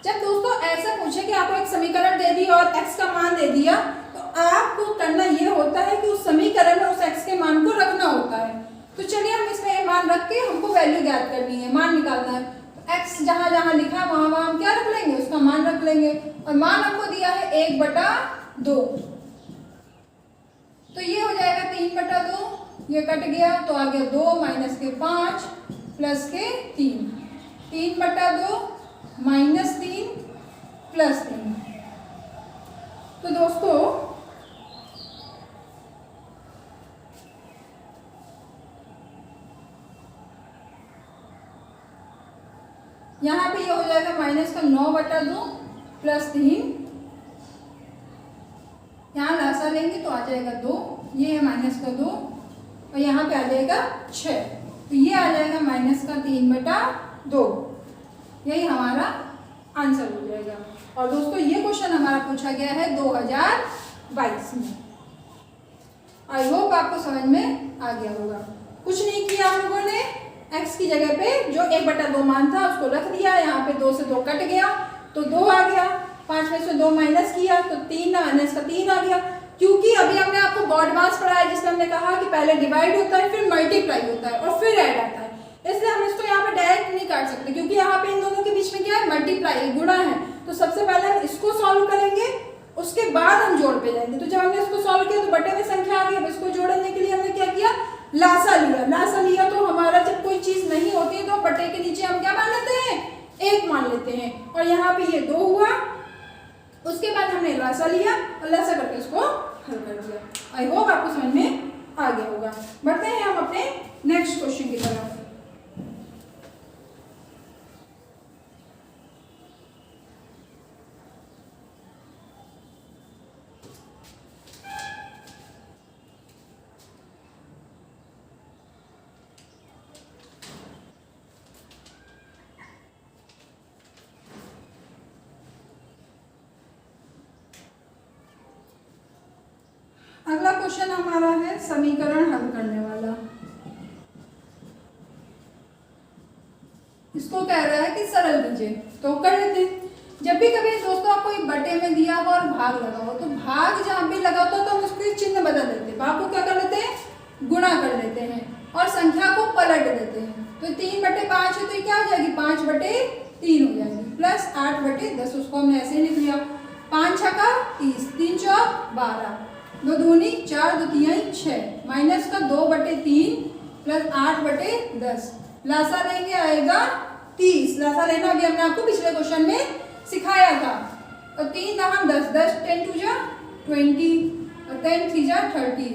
जब दोस्तों ऐसा पूछे कि आपको एक समीकरण दे दी और x का मान दे दिया, तो आपको करना यह होता है कि उस समीकरण में उस x के मान को रखना होता है। तो चलिए हम इसमें मान रख के हमको वैल्यू ज्ञात करनी है, मान निकालना है। तो x जहां जहां लिखा है वहां वहां हम क्या रख लेंगे? उसका मान रख लेंगे। और मान हमको दिया है 1/2, तो ये हो जाएगा 3/2। ये कट गया तो आ गया 2 माइनस के 5 प्लस के 3, 3/2 माइनस 3 प्लस 3। तो दोस्तों यहाँ पे ये हो जाएगा माइनस का 9/2 प्लस 3, यहाँ लासा लेंगे तो आ जाएगा 2, ये है माइनस का 2 और यहाँ पे आ जाएगा 6, तो ये आ जाएगा माइनस का 3/2। यही हमारा आंसर हो जाएगा। और दोस्तों ये क्वेश्चन हमारा पूछा गया है 2022 में। आई होप आपको समझ में आ गया होगा। कुछ नहीं किया हम लोगों ने, x की जगह पे जो 1/2 मान था उसको रख दिया, यहाँ पे 2 से 2 कट गया तो 2 आ गया, 5 में से 2 माइनस किया तो 3 माइनस का 3 आ गया। क्योंकि अभी हमने आपको गॉड मास पढ़ाया जिसमें हमने कहा कि पहले डिवाइड होता है फिर मल्टीप्लाई होता है और फिर ऐड आता है, इसलिए हम इसको यहाँ पे डायरेक्ट नहीं काट सकते क्योंकि यहाँ पे इन दोनों के बीच में क्या है? मल्टीप्लाई, गुणा है। तो सबसे पहले हम इसको सॉल्व करेंगे, उसके बाद हम जोड़ पे जाएंगे। तो जब हमने इसको सॉल्व किया तो बटे में संख्या आ गई। अब इसको जोड़ने के लिए हमने क्या किया? लासा लिया। लासा लिया तो हमारा जब कोई चीज नहीं होती है तो बटे के नीचे हम क्या मान लेते हैं? 1 मान लेते हैं। और यहाँ पे ये 2 हुआ, उसके बाद हमने लासा लिया और लासा करके इसको हल कर दिया। आई होप आपको समझ में आ गया होगा। बढ़ते हैं हम अपने नेक्स्ट क्वेश्चन की तरफ। क्वेश्चन हमारा है समीकरण हल करने वाला। इसको कह रहा है कि सरल कीजिए, तो कर लेते हैं। जब भी कभी दोस्तों आपको एक बटे में दिया हो और भाग लगा हो, तो भाग जहाँ भी लगा होता है तो हम उसको चिन्ह बदल देते हैं। भाग को क्या कर लेते हैं, गुणा कर लेते हैं और संख्या को पलट देते हैं। तो 3/5 है तो ये क्या हो जाएगी, 5/3 हो जाएगी, प्लस 8/10, उसको हमने ऐसे ही लिख लिया। 5 छक्का 30, 3 चौक 12, 2 दूनी 4, 2 तिहाई 6, माइनस का 2/3 प्लस 8/10, लासा लेंगे आएगा 30। लासा लेना अभी हमने आपको पिछले क्वेश्चन में सिखाया था। और 3 दहाम 10, 10 10 2 जा 20 और 10 3 जा 30,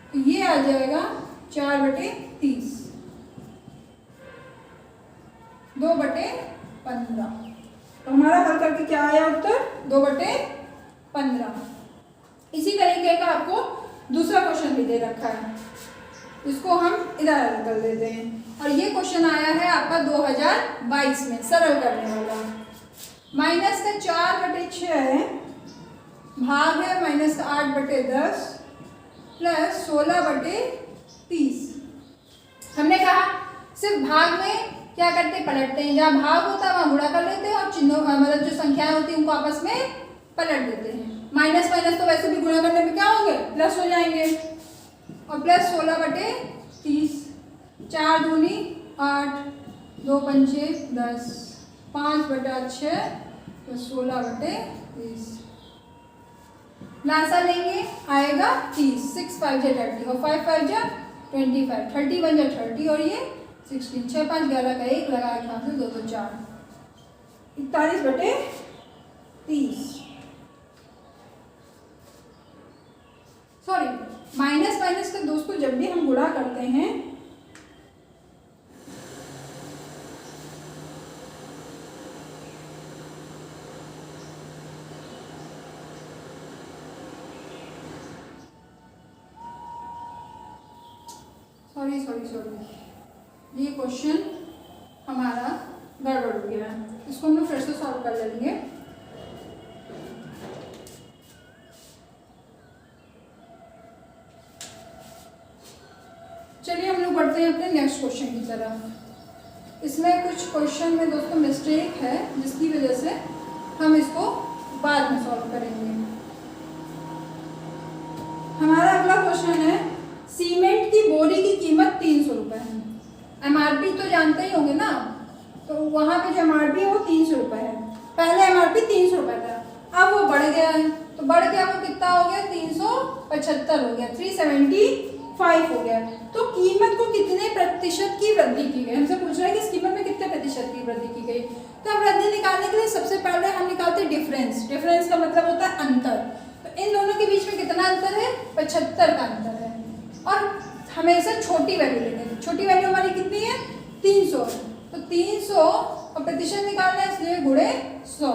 तो ये आ जाएगा 4/30, 2/15। तो हमारा हल करके क्या आया उत्तर, 2/15। इसी तरीके का आपको दूसरा क्वेश्चन भी दे रखा है, इसको हम इधर हल कर लेते हैं। और ये क्वेश्चन आया है आपका 2022 में, सरल करने वाला। माइनस का 4/6 है, भाग है माइनस का 8/10 प्लस 16/30। हमने कहा सिर्फ भाग में क्या करते, पलटते हैं। जहाँ भाग होता है वहाँ गुणा कर लेते हैं और चिन्हों मतलब जो संख्याएं होती हैं उनको आपस में पलट देते हैं। माइनस माइनस तो वैसे भी गुणा करने में क्या होंगे, प्लस हो जाएंगे। और प्लस 16/30, 4 दूनी 8, 2 पंचे 10, 5/6 प्लस 16/30। लासा लेंगे आएगा 30, 6 5 जा 30 और 5 5 जा 25, 30 1 जा 30 और ये 16, 6 5 11 का 1 लगा के 2 2 4, 41/30। सॉरी, माइनस माइनस का दोस्तों जब भी हम गुणा करते हैं सॉरी, ये क्वेश्चन हमारा गड़बड़ हो गया है, इसको हम लोग फिर से सॉल्व कर लेंगे। चलिए हम लोग बढ़ते हैं अपने नेक्स्ट क्वेश्चन की तरफ। इसमें कुछ क्वेश्चन में दोस्तों मिस्टेक है, जिसकी वजह से हम इसको बाद में सॉल्व करेंगे। हमारा अगला क्वेश्चन है, सीमेंट की बोरी की कीमत 300 रुपये है। एमआरपी तो जानते ही होंगे ना, तो वहाँ पे जो एमआरपी है वो 300 रुपये है। पहले एमआरपी 300 रुपये था, अब वो बढ़ गया है, तो बढ़ के अब वो कितना हो गया, 375 हो गया, 375 हो गया। तो कीमत को कितने प्रतिशत की वृद्धि की गई, हमसे पूछ रहा है कि इस कीमत में कितने प्रतिशत की वृद्धि की गई। तो अब वृद्धि निकालने के लिए सबसे पहले हम निकालते हैं डिफरेंस। डिफरेंस का मतलब होता है अंतर। तो इन दोनों के बीच में कितना अंतर है, 75 का अंतर है। और हमेशा छोटी वैल्यू लेंगे, छोटी वैल्यू हमारी कितनी है, 300। तो 300 और प्रतिशत निकालना है, इसलिए गुणे 100।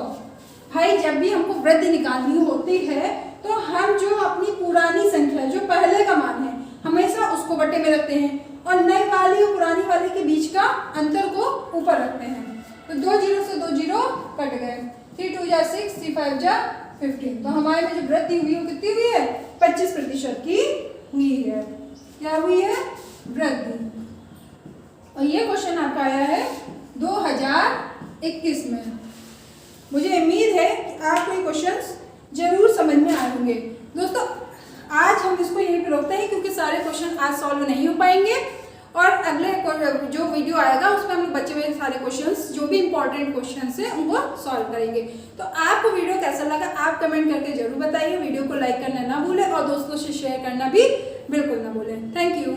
भाई जब भी हमको वृद्धि निकालनी होती है तो हम जो अपनी पुरानी संख्या जो पहले का मान है हमेशा उसको बटे में रखते हैं और नई वाली और पुरानी वाली के बीच का अंतर को ऊपर रखते हैं। तो 2 जीरो से 2 जीरो कट गए, 3 2 जा 6, 3 5 जा 15। तो हमारे में जो वृद्धि हुई वो कितनी हुई है, 25% की हुई है। क्या हुई है, वृद्धि। और ये क्वेश्चन आपका आया है 2021 में। मुझे उम्मीद है कि आपको ये क्वेश्चंस जरूर समझ में आए होंगे। दोस्तों आज हम इसको यहीं पे रोकते हैं क्योंकि सारे क्वेश्चन आज सॉल्व नहीं हो पाएंगे और अगले जो वीडियो आएगा उसमें हम बचे हुए सारे क्वेश्चंस जो भी इंपॉर्टेंट क्वेश्चंस हैं उनको सॉल्व करेंगे। तो आपको वीडियो कैसा लगा आप कमेंट करके जरूर बताइए। वीडियो को लाइक करना ना भूलें और दोस्तों से शेयर करना भी बिल्कुल ना भूलें। Thank you.